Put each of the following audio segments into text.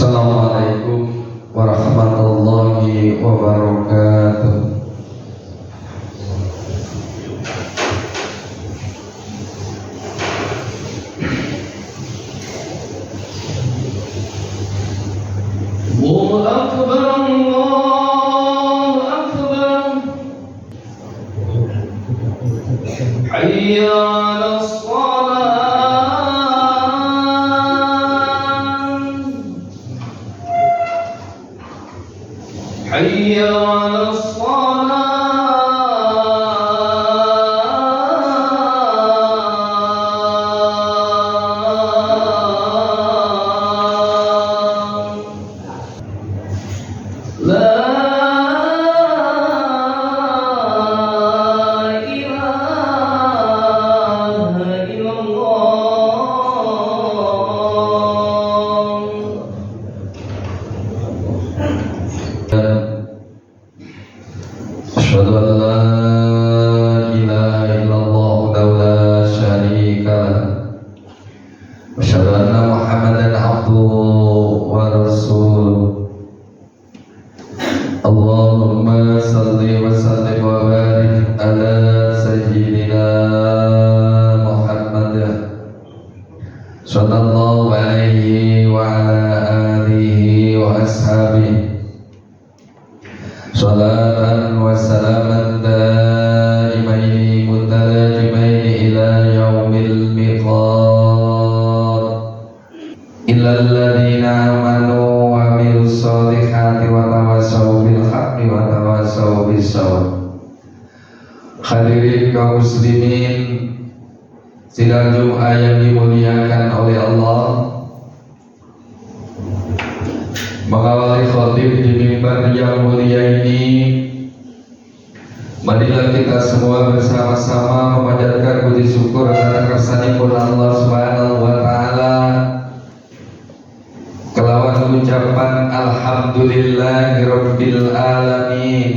Assalamualaikum warahmatullahi wabarakatuh. Allahu Akbar, Allahu Akbar. Hayya 'alas حي على الصلاة لا إله إلا الله. أشهد أن لا إله إلا الله وحده لا شريك له وأشهد أن محمدا عبده ورسوله. اللهم صل وسلم وبارك على سيدنا محمد صلى الله عليه وعلى آله وأصحابه salatan wa salaman daimaini mutalajimaini ila yaumil miqat illal ladina amanu wa amilus solihati wa tawassaw bil haqqi wa tawassaw bis sabr. Hadirin kaum muslimin, sidang Jumat yang dimuliakan oleh Allah, mengawali khotib di mimbar yang mulia ini, marilah kita semua bersama-sama memanjatkan puji syukur atas kersanipun Allah Subhanahu wa Ta'ala, kelawan ucapan alhamdulillahirabbil alamin.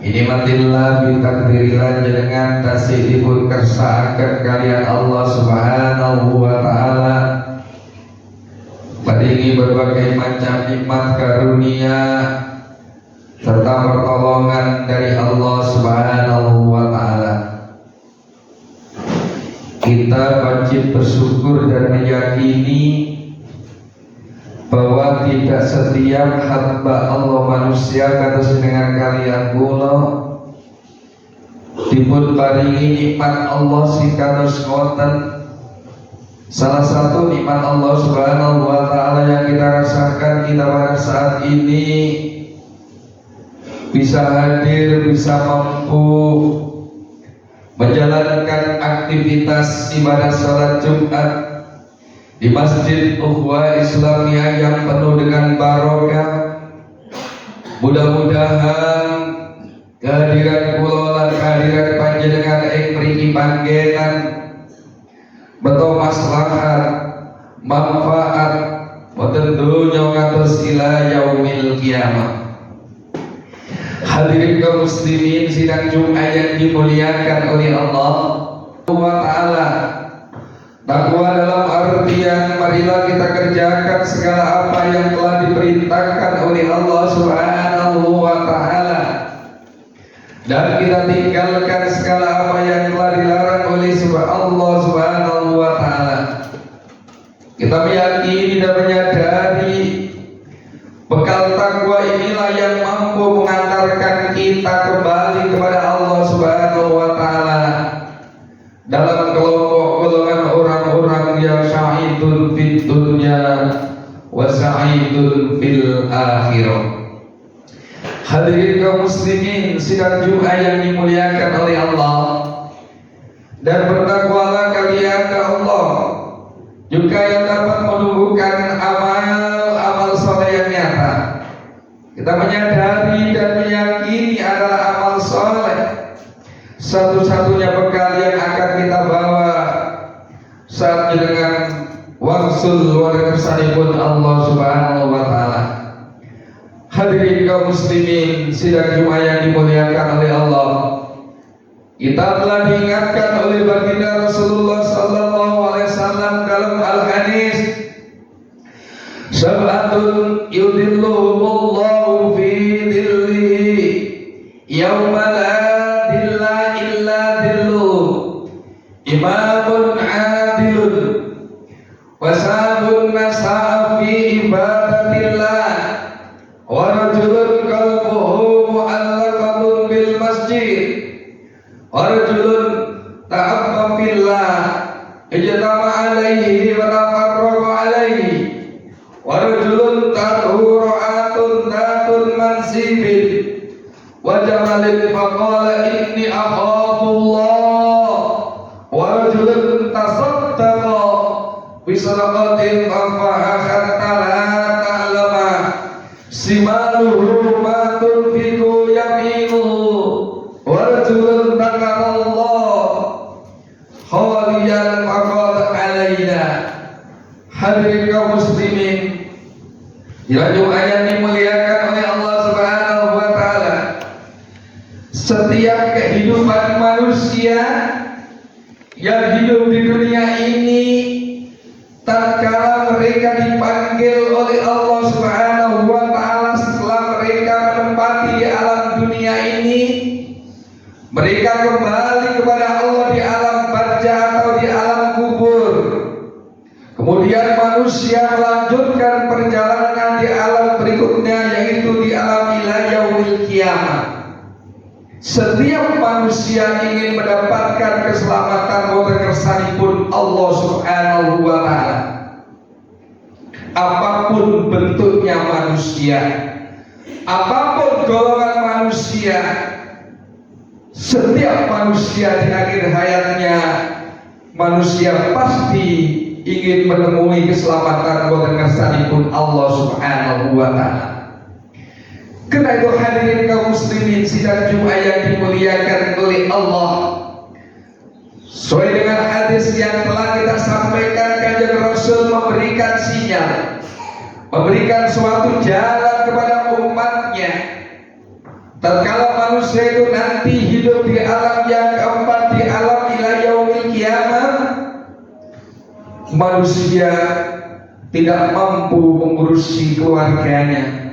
Ini matillah bitakdirilah jenengan tasih dipun kersaaken kalian Allah Subhanahu wa Ta'ala, paringi berbagai macam nikmat karunia serta pertolongan dari Allah Subhanahu wa Ta'ala. Kita wajib bersyukur dan meyakini bahwa tidak setiap hamba Allah manusia kados dengan kalian kula dipun paringi nikmat Allah sing kados ngoten. Salah satu nikmat Allah Subhanahu wa Ta'ala yang kita rasakan kita pada saat ini bisa hadir, bisa mampu menjalankan aktivitas ibadah salat Jumat di Masjid Ukhuwah Islamiyah yang penuh dengan barokah. Mudah-mudahan kehadiran kula lan kehadiran panjenengan ing mriki panggenan betul maslahat, manfaat, boten dunya ngantos ila yaumil qiyamah. Hadirin kaum muslimin, sidang Jumat yang dimuliakan oleh Allah Subhanahu wa Ta'ala. Takwa dalam artian marilah kita kerjakan segala apa yang telah diperintahkan oleh Allah Subhanahu wa Ta'ala, dan kita tinggalkan segala apa yang telah dilarang oleh Allah Subhanahu wa Ta'ala. Kita meyakini dan menyadari bekal takwa inilah yang mampu mengantarkan kita kembali kepada Allah Subhanahu wa Ta'ala dalam kelompok golongan orang-orang yang sa'idun fid dunya wa sa'idun fil akhirah. Hadirin kaum muslimin, sidang Jumat yang dimuliakan oleh Allah, dan bertakwalah kalian ke Allah juga yang dapat menumbuhkan amal soleh yang nyata. Kita menyadari dan meyakini adalah amal soleh satu-satunya bekal yang akan kita bawa saat dengan wangsul warsanipun Allah Subhanahu wa Ta'ala. Hadirin kaum muslimin, sidang Jumat yang dimuliakan oleh Allah, kita telah diingatkan oleh baginda Rasulullah sallallahu alaihi wasallam dalam al-hadis Sab'atun yudhilluhumullahu fi dhillihi yawma la dhilla illa dhilluh. Imamun adilun wasabun nasa'a fi ibadatillah wa rajulun qalbuhu mu'allaqatun bil masjid wa rajulun ta'abba fillah ijtama alaihi wa tafarraqa alaihi wa rajulun tarhu ra'atun datun mansibin wa jamalin faqala inni akhafullah wa rajulun tasaddaqa bisadaqatin fafaha hatta la ta'lama simaluhu ma tunfiqu yaminuhu wa rajulun takarallah khaliyan faqala alaina. Hadirin kaum muslimin, yang ayat dimuliakan oleh Allah Subhanahu wa taala, setiap kehidupan manusia yang hidup di dunia ini, tatkala mereka dipanggil oleh Allah Subhanahu wa taala setelah mereka menempati di alam dunia ini, mereka kembali kepada Allah di alam barzah atau di alam kubur. Kemudian manusia melanjutkan perjalanan di alam berikutnya, yaitu di alam ila yaumil qiyamah. Setiap manusia ingin mendapatkan keselamatan waterkersanipun Allah Subhanahu wa taala. Apapun bentuknya manusia, apapun golongan manusia, setiap manusia di akhir hayatnya, manusia pasti ingin menemui keselamatan waterkersanipun Allah Subhanahu wa taala. Karena itu hadirin kaum muslimin sidang Jumat yang dimuliakan oleh Allah, sesuai dengan hadis yang telah kita sampaikan, Kanjeng Rasul memberikan sinyal, memberikan suatu jalan kepada umatnya. Tatkala manusia itu nanti hidup di alam yang keempat, di alam ila yaumil qiyamah, manusia tidak mampu mengurusi keluarganya.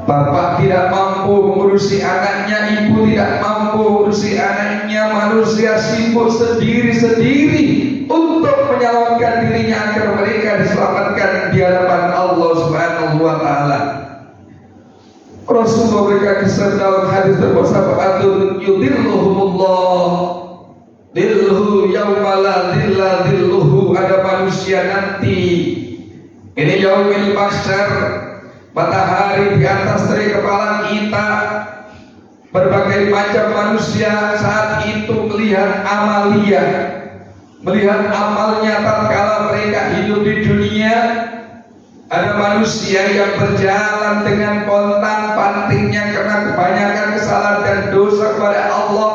Bapak tidak mampu mengurusi anaknya, ibu tidak mampu mengurusi anaknya. Manusia sibuk sendiri-sendiri untuk menyelamatkan dirinya agar mereka diselamatkan di hadapan Allah Subhanahu wa taala. Rasulullah berkata dalam hadis tersebut, yudhilluhumullah dhilluhu yawma la dhilla dhilluhu. Ada manusia nanti, ini yaumil mahsyar, matahari di atas dari kepala kita. Berbagai macam manusia saat itu melihat amalia, melihat amalnya tatkala mereka hidup di dunia. Ada manusia yang berjalan dengan pontang-pantingnya karena kebanyakan kesalahan dan dosa kepada Allah.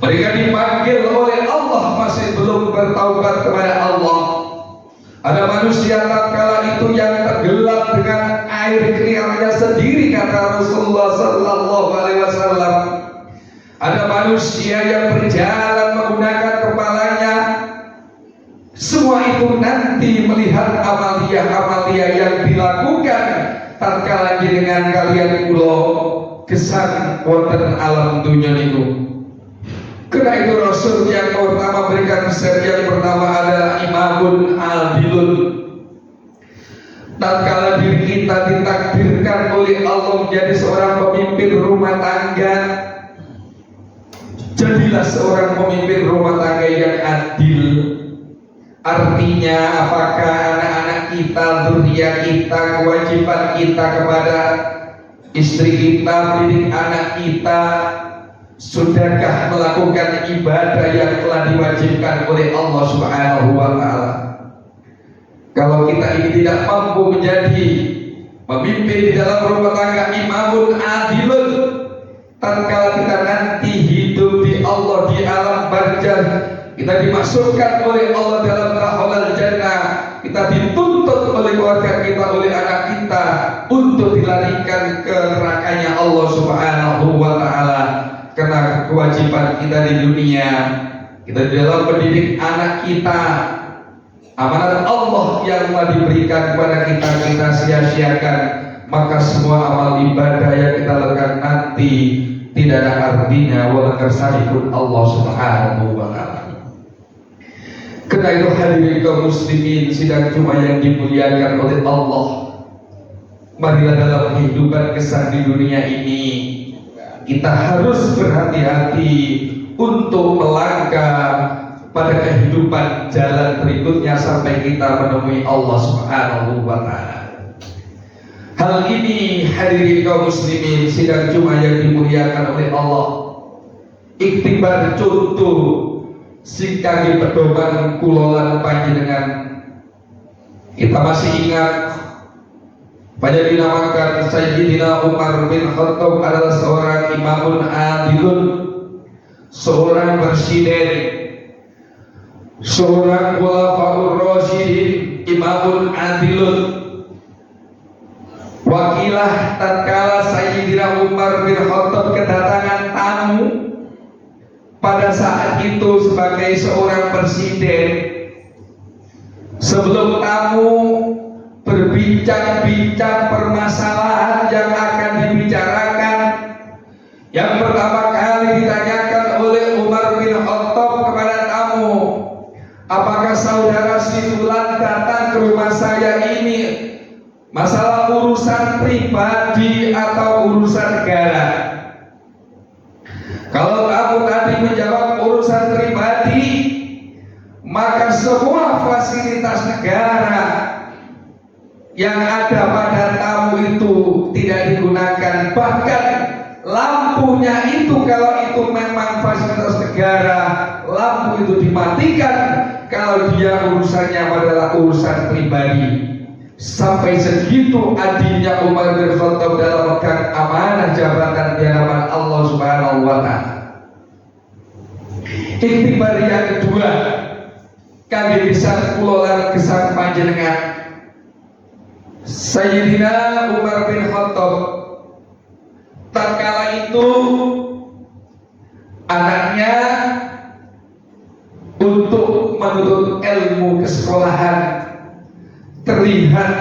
Mereka dipanggil oleh Allah masih belum bertaubat kepada Allah. Ada manusia tatkala itu yang tenggelam dengan air keringatnya sendiri, kata Rasulullah sallallahu alaihi wasallam. Ada manusia yang berjalan menggunakan kepalanya. Semua itu nanti melihat amalia-amalia yang dilakukan tatkala dengan kalian kula kesan wonten alam dunia itu. Karena itu Rasul yang pertama berikan kesan yang pertama adalah imamun adilun. Tatkala diri kita ditakdirkan oleh Allah menjadi seorang pemimpin rumah tangga, jadilah seorang pemimpin rumah tangga yang adil. Artinya apakah anak-anak kita, zuriat kita, kewajiban kita kepada istri kita, mendidik anak kita, sudahkah melakukan ibadah yang telah diwajibkan oleh Allah Subhanahu wa taala? Kalau kita ini tidak mampu menjadi pemimpin di dalam rumah tangga, imamun adilun, tatkala kita nanti hidup di Allah di alam barzah, kita dimasukkan oleh Allah dalam rahmal jannah, kita dituntut oleh keluarga kita, oleh anak kita untuk dilarikan ke nerakanya Allah Subhanahu wa taala. Karena kewajiban kita di dunia, kita di dalam mendidik anak kita, amanat Allah yang telah diberikan kepada kita, kita sia-siakan, maka semua amal ibadah yang kita lakukan nanti tidak ada artinya walau kersahipun Allah Subhanahu wa ta'ala. Karena itu hadirin kaum muslimin sidang Jumat yang dimuliakan oleh Allah, marilah dalam kehidupan kesan di dunia ini kita harus berhati-hati untuk melangkah pada kehidupan jalan berikutnya sampai kita menemui Allah Subhanahu wa ta'ala. Hal ini hadirin kaum muslimin sidang Jumat yang dimuliakan oleh Allah, iktibar contoh sing kangge pedoman kula panjenengan. Kita masih ingat pada dinamakan Sayyidina Umar bin Khattab adalah seorang imamun adilun, seorang presiden, seorang khulafaur rasyidin, imamun adilun. Wakilah tatkala Sayyidina Umar bin Khattab kedatangan tamu pada saat itu sebagai seorang presiden. Sebelum tamu berbincang-bincang permasalahan yang akan dibicarakan, yang pertama kali ditanyakan oleh Umar bin Khattab kepada tamu, apakah saudara si fulan datang ke rumah saya ini masalah urusan pribadi atau urusan negara? Kalau kamu tadi menjawab urusan pribadi, maka semua fasilitas negara yang ada pada tamu itu tidak digunakan. Bahkan lampunya itu, kalau itu memang fasilitas negara, lampu itu dimatikan kalau dia urusannya adalah urusan pribadi. Sampai segitu adilnya Umar bin Khattab dalam memegang amanah jabatan di hadapan Allah Subhanahu wa ta'ala. Iktibar yang kedua kami bisa kulolan kesan panjenengan Sayyidina Umar bin Khattab. Tatkala itu anaknya untuk menuntut ilmu ke sekolahan, terlihat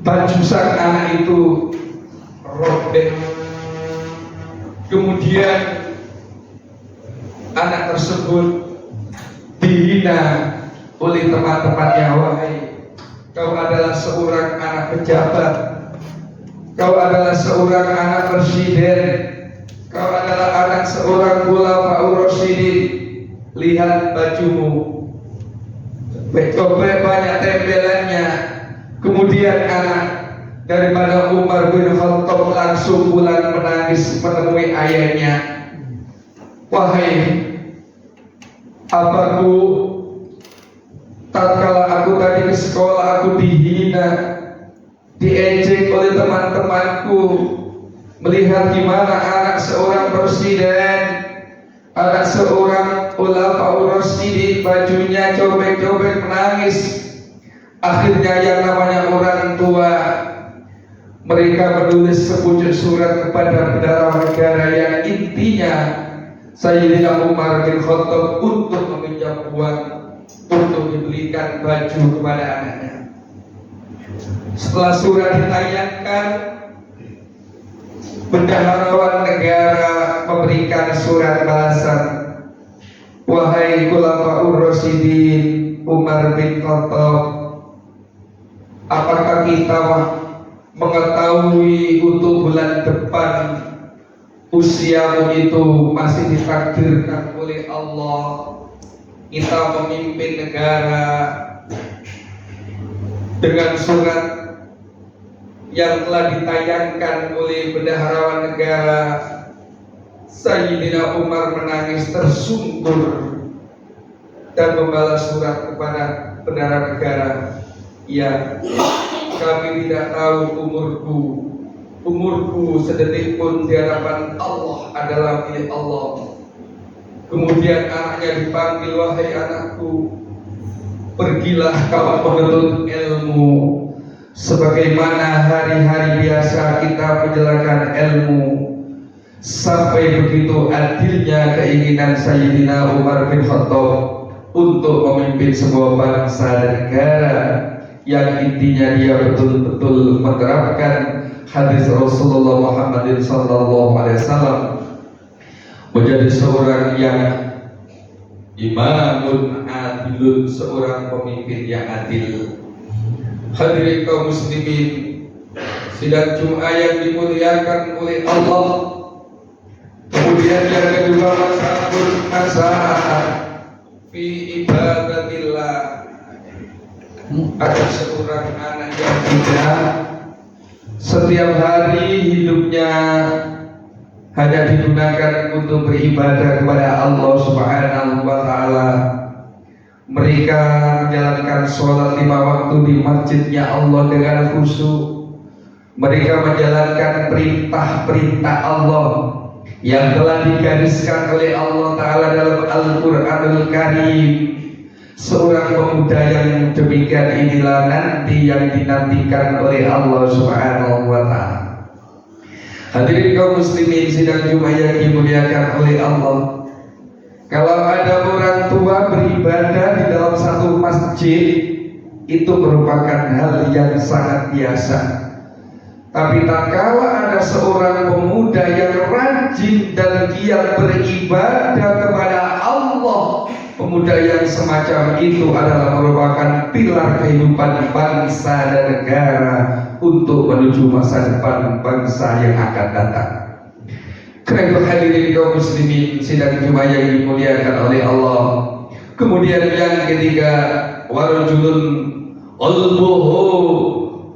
baju sang anak itu robek. Kemudian anak tersebut dihina oleh teman-temannya. Wahai, kau adalah seorang anak pejabat, kau adalah seorang anak presiden, kau adalah anak seorang khulafaur rasyidin, lihat bajumu, cobek banyak tempelannya. Kemudian anak daripada Umar bin Khattab langsung pulang menangis menemui ayahnya. Wahai apaku, tatkala aku tadi ke sekolah aku dihina, diejek oleh teman-temanku, melihat gimana anak seorang presiden, anak seorang khulafaur rasyidin bajunya cobek-cobek menangis. Akhirnya yang namanya orang tua, mereka menulis sepucuk surat kepada bendahara negara yang intinya Sayyidina Umar bin Khattab untuk meminjam uang untuk dibelikan baju kepada anaknya. Setelah surat ditayangkan, bendaharawan negara memberikan surat balasan. Wahai khulafaur rasyidin Umar bin Khattab, apakah kita mengetahui untuk bulan depan usiamu itu masih ditakdirkan oleh Allah kita memimpin negara dengan surat yang telah ditayangkan oleh bendaharawan negara. Sayyidina Umar menangis tersungkur dan membalas surat kepada bendahara negara, ya, kami tidak tahu umurku sedetik pun di hadapan Allah adalah milik Allah. Kemudian anaknya dipanggil, wahai anakku, pergilah kau menuntut ilmu sebagaimana hari-hari biasa kita menjalankan ilmu. Sampai begitu adilnya keinginan Sayyidina Umar bin Khattab untuk memimpin sebuah bangsa dan negara yang intinya dia betul-betul menerapkan hadis Rasulullah Muhammad sallallahu alaihi wasallam, menjadi seorang yang imamun adilun, seorang pemimpin yang adil. Hadirin kaum muslimin, sidang Jumat yang dimuliakan oleh Allah. Kemudian yang kedua, masalah fi ibadatillah. Ada seorang anak yang muda, setiap hari hidupnya hanya digunakan untuk beribadah kepada Allah Subhanahu wa Ta'ala. Mereka menjalankan sholat 5 waktu di masjidnya Allah dengan khusyuk. Mereka menjalankan perintah-perintah Allah yang telah digariskan oleh Allah Ta'ala dalam Al-Quranul Karim. Seorang pemuda yang demikian inilah nanti yang dinantikan oleh Allah Subhanahu wa Ta'ala. Hadirin kaum muslimin sidang Jumat yang dimuliakan oleh Allah, kalau ada orang tua beribadah di dalam satu masjid, itu merupakan hal yang sangat biasa. Tapi tak kala ada seorang pemuda yang rajin dan giat beribadah kepada Allah, pemuda yang semacam itu adalah merupakan pilar kehidupan bangsa dan negara untuk menuju masa depan bangsa yang akan datang. Karena hadirin kaum muslimin sidang Jumat yang dimuliakan oleh Allah. Kemudian yang ketiga, warajulun qalbuhu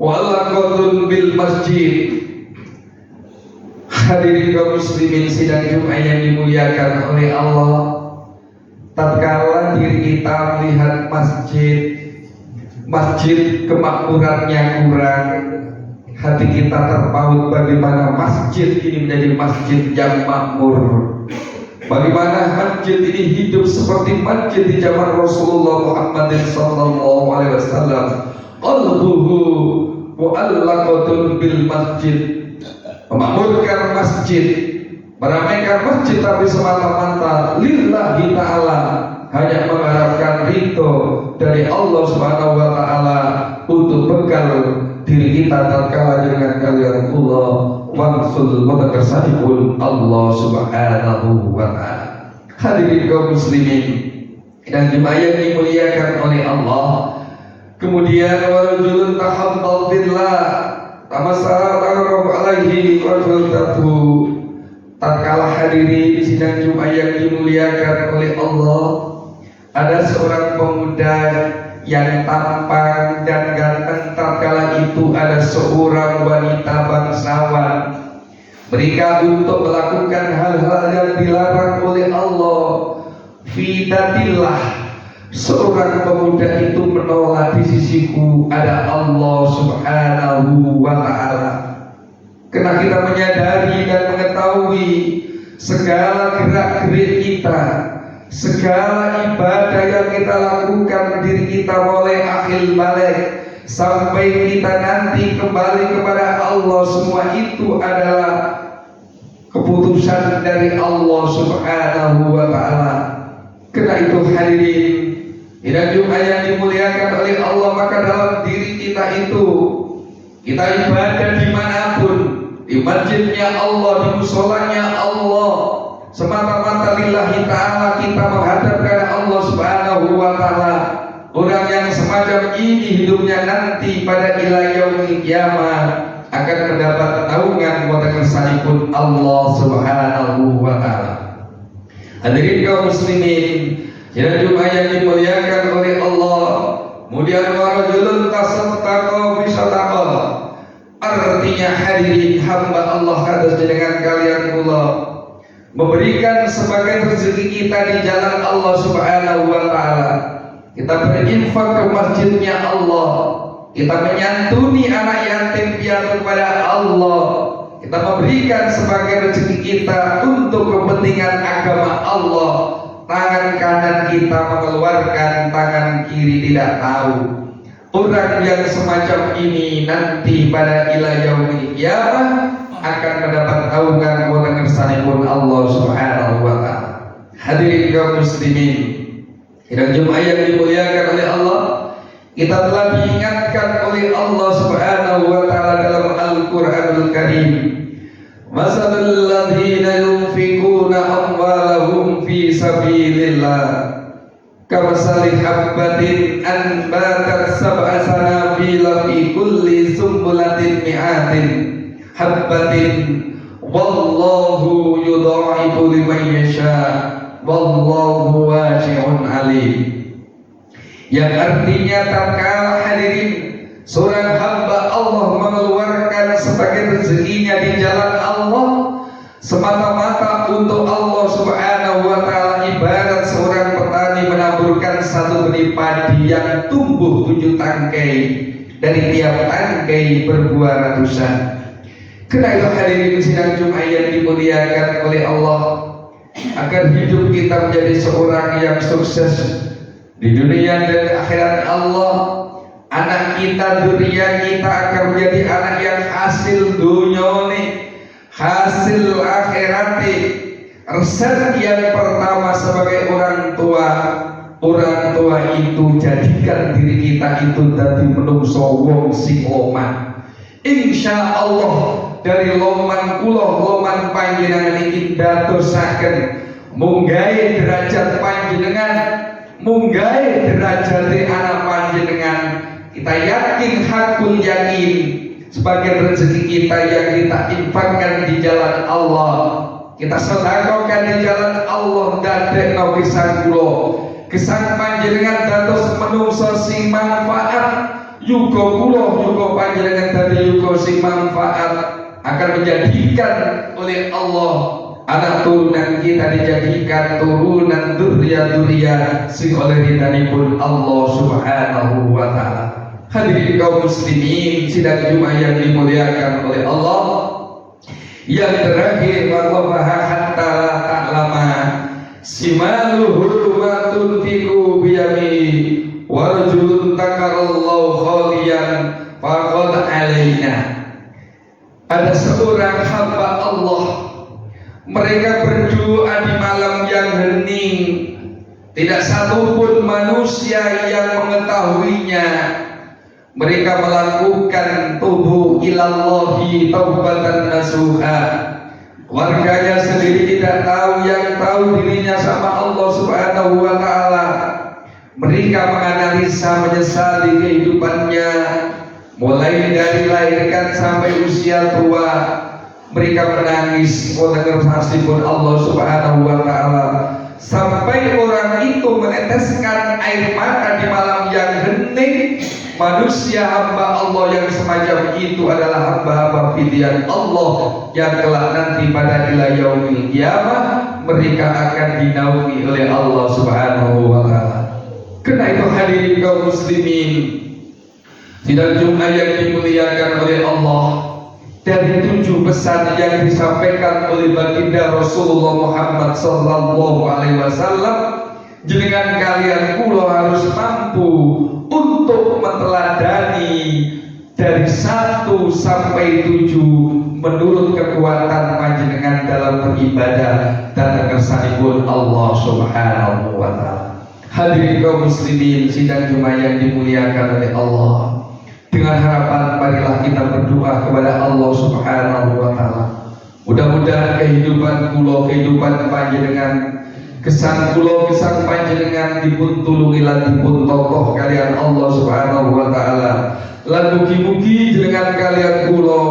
walaqatun bil masjid. Hadirin kaum muslimin sidang Jumat yang dimuliakan oleh Allah, tatkala diri kita melihat masjid kemakmurannya kurang, hati kita terpaut bagaimana masjid ini menjadi masjid yang makmur, bagaimana masjid ini hidup seperti masjid di zaman Rasulullah Muhammad sallallahu alaihi wasallam. Qalbuhu mu'allaqatun bil masjid, memakmurkan masjid, meramaikan masjid, tapi semata-mata lillahi ta'ala, hanya mengharapkan ridho dari Allah Subhanahu wa Ta'ala untuk bekal diri kita tatkala dengan kalian Allah wangsul mutakarsanipun Allah Subhanahu wa Ta'ala. Hadirin kaum muslimin dan jemaah yang dimuliakan oleh Allah. Kemudian warajulun tahabbal billah tamassalallahu alaihi wa sallam. Tatkala hadiri di sidang Jumat yang dimuliakan oleh Allah, ada seorang pemuda yang tampan dan ganteng. Tatkala itu ada seorang wanita bangsawan. Mereka untuk melakukan hal-hal yang dilarang oleh Allah. Fidatillah, seorang pemuda itu menolak, di sisiku ada Allah Subhanahu wa Ta'ala. Karena kita menyadari dan mengetahui segala gerak-gerik kita, segala ibadah yang kita lakukan, diri kita mulai akhir balik sampai kita nanti kembali kepada Allah, semua itu adalah keputusan dari Allah Subhanahu wa Ta'ala. Karena itu hadirin tidak Jumat yang dimuliakan oleh Allah, maka dalam diri kita itu kita ibadah dimanapun, di masjidnya Allah, di musolanya Allah, semata-mata lillahi ta'ala, kita menghadap kepada Allah Subhanahu wa Ta'ala. Orang yang semacam ini hidupnya nanti pada ila yaumil qiyamah akan mendapat naungan watakersanipun Allah Subhanahu wa Ta'ala. Hadirin kaum muslimin yang Jumat yang dimuliakan oleh Allah. Kemudian warajulun tasaddaqa bi sadaqah, artinya hadirin hamba Allah hadas dengan kalian pula memberikan sebagai rezeki kita di jalan Allah Subhanahu wa Ta'ala. Kita berinfak ke masjidnya Allah, kita menyantuni anak yatim piatu kepada Allah, kita memberikan sebagai rezeki kita untuk kepentingan agama Allah. Tangan kanan kita mengeluarkan, tangan kiri tidak tahu. Orang yang semacam ini nanti pada ila yaumil qiyamah akan mendapat naungan watakersanipun Allah Subhanahu wa Ta'ala. Hadirin kaum muslimin Sidang Jumat yang dimuliakan oleh Allah, kita telah diingatkan oleh Allah Subhanahu wa taala dalam Al-Qur'anul Karim. Masalul ladzina yunfikuna amwalahum fi sabilillah kamasali habbatin anbatat sab'a sanabila fi kulli sumbulatin mi'atin habbatin wallahu yudha'ifu liman yasha wallahu wasi'un alim. Yang artinya tatkala hadirin seorang hamba Allah mengeluarkan sebagai rezekinya di jalan Allah semata-mata untuk Allah Subhanahu wa taala, ibarat seorang petani menaburkan satu benih padi yang tumbuh 7 tangkai, dari tiap tangkai berbuah ratusan. Karena itu hadirin sidang Jumat yang dimuliakan oleh Allah, agar hidup kita menjadi seorang yang sukses di dunia dan akhirat Allah, anak kita, durian kita akan menjadi anak yang hasil dunyoni, hasil akhirati. Resep yang pertama sebagai orang tua itu jadikan diri kita itu dadi menungso wong sing loman. Insya Allah dari loman kula loman panjenengan iki dadosaken munggahe derajat panjenengan, munggahe derajat anak panjenengan. Kita yakin, hakul yakin, sebagai rezeki kita yang kita infakkan di jalan Allah, kita sedekahkan di jalan Allah, dadekno gesang kula, gesang panjenengan dados menungso sing manfaat, yuga kula yuga panjenengan dadi yuga sing manfaat, akan menjadikan oleh Allah anak turunan kita dijadikan turunan durya-durya sing oleh ridhanipun Allah Subhanahu wa taala. Hadirin kaum muslimin sidang Jumat yang dimuliakan oleh Allah, yang terakhir waqafa hatta la ta'lama simaluhu ma tunfiqu biyami wa rajulun takarallahu khaliyan faqad alaina. Ada seorang hamba Allah, mereka berdoa di malam yang hening, tidak satupun manusia yang mengetahuinya. Mereka melakukan tubuh ilallahi taubatan nasuha. Warganya sendiri tidak tahu, yang tahu dirinya sama Allah Subhanahu wa taala. Mereka menganalisa, menyesali kehidupannya, mulai dari lahirkan sampai usia tua. Mereka menangis mendengar Allah Subhanahu wa taala, sampai orang itu meneteskan air mata di malam yang hening. Manusia hamba Allah yang semacam itu adalah hamba-hamba pilihan Allah yang kelak nanti pada ila yaumil qiyamah mereka akan dinaungi oleh Allah Subhanahu wa taala. Karena itu hadirin kaum muslimin sidang Jumat yang dimuliakan oleh Allah, dari 7 pesan yang disampaikan oleh baginda Rasulullah Muhammad sallallahu alaihi wasallam, jenengan kalian kula harus mampu untuk meneladani dari 1 sampai 7 menurut kekuatan panjenengan dalam beribadah dan kersanipun Allah Subhanahu wa taala. Hadirin kaum muslimin sidang Jumat yang dimuliakan oleh Allah, dengan harapan marilah kita berdoa kepada Allah Subhanahu wa taala. Mudah-mudahan kehidupan kula, kehidupan panjenengan, kesan kula, kesan panjenengan dipun tulungi lan dipun tokoh kalian Allah Subhanahu wa taala. Lan mugi-mugi jenengan kalian kula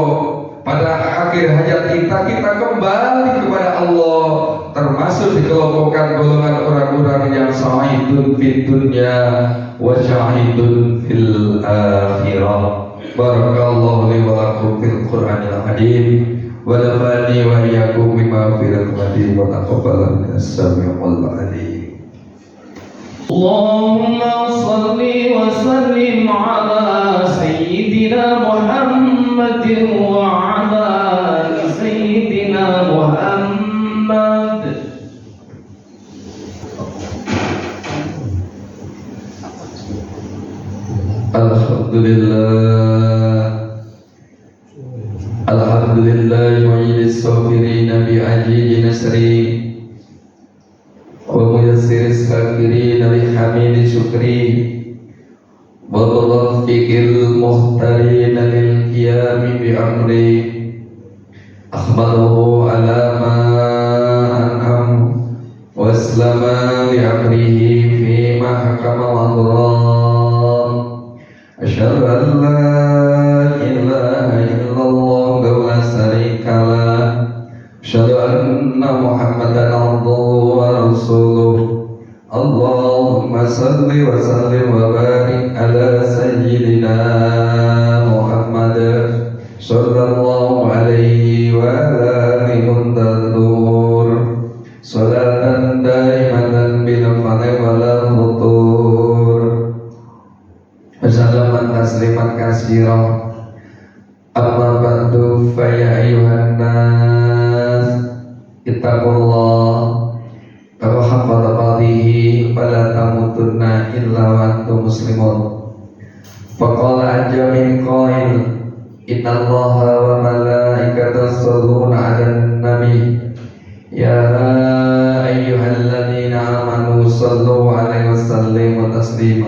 pada akhir hayat kita kembali kepada Allah, termasuk dikelompokkan golongan orang-orang yang sa'idun fid dunya wa syahidun fil akhirah. Barakallahu li wa lakum fil Qur'anil Hakim wa nafa'ani wa iyyakum bima fil hikmati wa taqabbal minas samii'il 'aliim. Allahumma salli wa sallim ala sayyidina Muhammadin wa ala sayyidina Muhammad. Alhamdulillah yu'idis sabirina bi'ajiji nasri wa ويسر الساكرين لحميد شكري وبوفق المختارين للقيام بأمري أحمده على ما أنعم وأسلم لأمره فيما حكم وأضرار أشهد أن لا إله إلا الله لا شريك له أشهد أن محمدا عبده ورسوله اللهم صل وسلم وبارك على سيدنا محمد صلى الله عليه وعلى آله النور صلاة دائمة بالفضل ولا فتور وسلاما تسليما كثيرا أما بعد فيا أيها الناس اتقوا الله حق تقاته ولا تموتن إلا وأنتم مسلمون فقال عز من قائل إن الله وملائكته يصلون على النبي يا أيها الذين آمنوا صلوا عليه وسلموا تسليما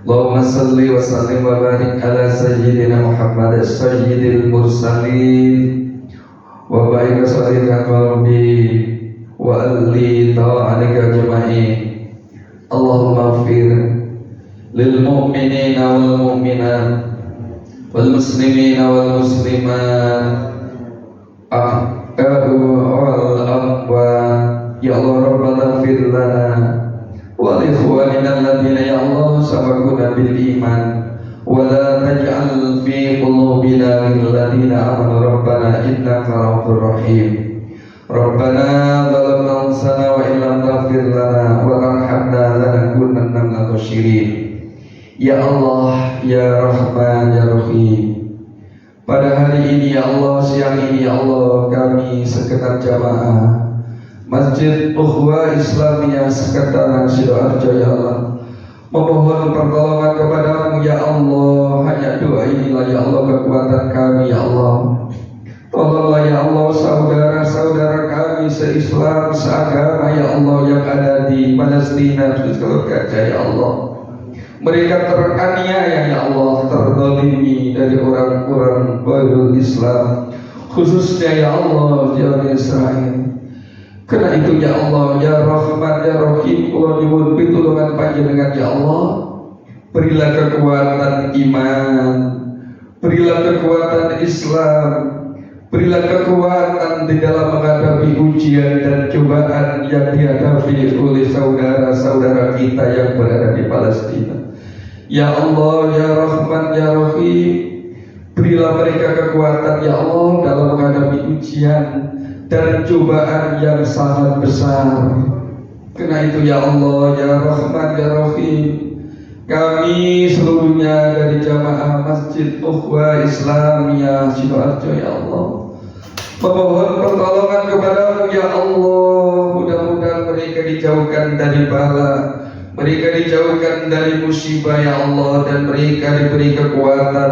اللهم صل وسلم وبارك على سيدنا محمد سيد المرسلين وبارك صليك قلبي وألي طاعتك أجمعين اللهم اغفر للمؤمنين والمؤمنات والمسلمين والمسلمات الأحياء والأموات يا الله ربنا اغفر لنا ولإخواننا الذين يا الله سبقونا بالإيمان ولا تجعل في قلوبنا للذين آمنوا ربنا إنك رؤوف رحيم ربنا ظلمنا أنفسنا وإن لم تغفر لنا وترحمنا لنكونن من الخاسرين Ya Allah, Ya Rahman, Ya Rahim. Pada hari ini ya Allah, siang ini ya Allah, kami segenap jamaah Masjid Ukhuwah Islamiyah Sekretariat Sidoarjo ya Allah memohon pertolongan kepadamu ya Allah. Hanya doa inilah ya Allah kekuatan kami ya Allah. Tolonglah ya Allah saudara-saudara kami se-Islam, seagama ya Allah yang ada di Palestina, di seluruh Gaza ya Allah. Mereka teraniaya ya Allah, terzalimi dari orang-orang baru Islam, khususnya ya Allah di Israel. Karena itu ya Allah, ya Rahman, ya Rahim, kula nyuwun pitulungan panjenengan ya Allah. Berilah kekuatan iman, berilah kekuatan Islam, berilah kekuatan di dalam menghadapi ujian dan cobaan yang dihadapi oleh saudara-saudara kita yang berada di Palestina. Ya Allah, ya Rahman, ya Rahim, berilah mereka kekuatan ya Allah dalam menghadapi ujian dan cobaan yang sangat besar. Karena itu ya Allah, ya Rahman, ya Rahim, kami seluruhnya dari jamaah Masjid Ukhuwah Islamiyah Sidoarjo ya Allah memohon pertolongan kepadamu ya Allah. Mudah-mudahan mereka dijauhkan dari bala, mereka dijauhkan dari musibah ya Allah, dan mereka diberi kekuatan,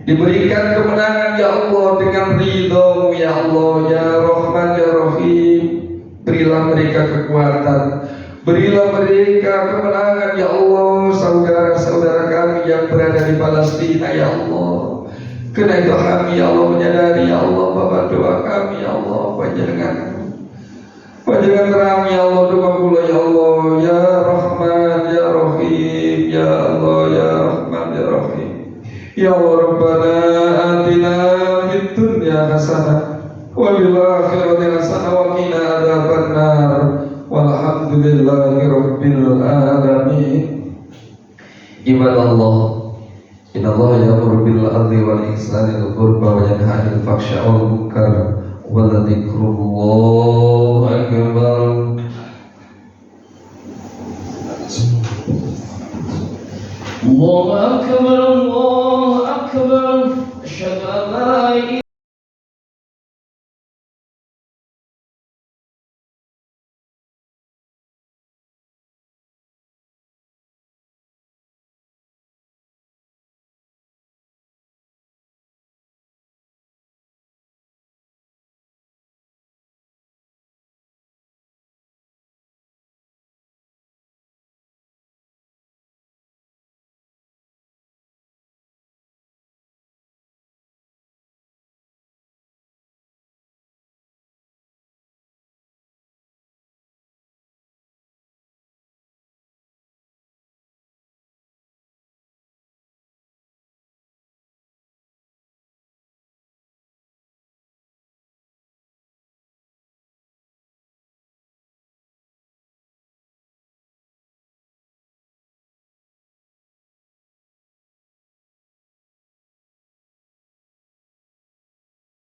diberikan kemenangan ya Allah dengan ridho-Mu ya Allah. Ya Rahman, ya Rahim, berilah mereka kekuatan, berilah mereka kemenangan ya Allah. Saudara-saudara kami yang berada di Palestina ya Allah, karena itu kami ya Allah menyadari ya Allah bahwa doa kami ya Allah panjenengan kami ya Allah, doa kula ya Allah. Ya Rahman, ya Rahim, ya Allah, ya Rahman, ya Rahim, ya Allah. Rabbana atina fid dunya hasanah wa fil akhirati hasanah wa qina adzabannar walhamdulillahi rabbil alamin. Ibadallah, innallaha ya'muru bil 'adli wal ihsani wal qurba wa yanha 'anil fahsya'i wal munkar wa dzikrullahi akbar. Allahu akbar, Allah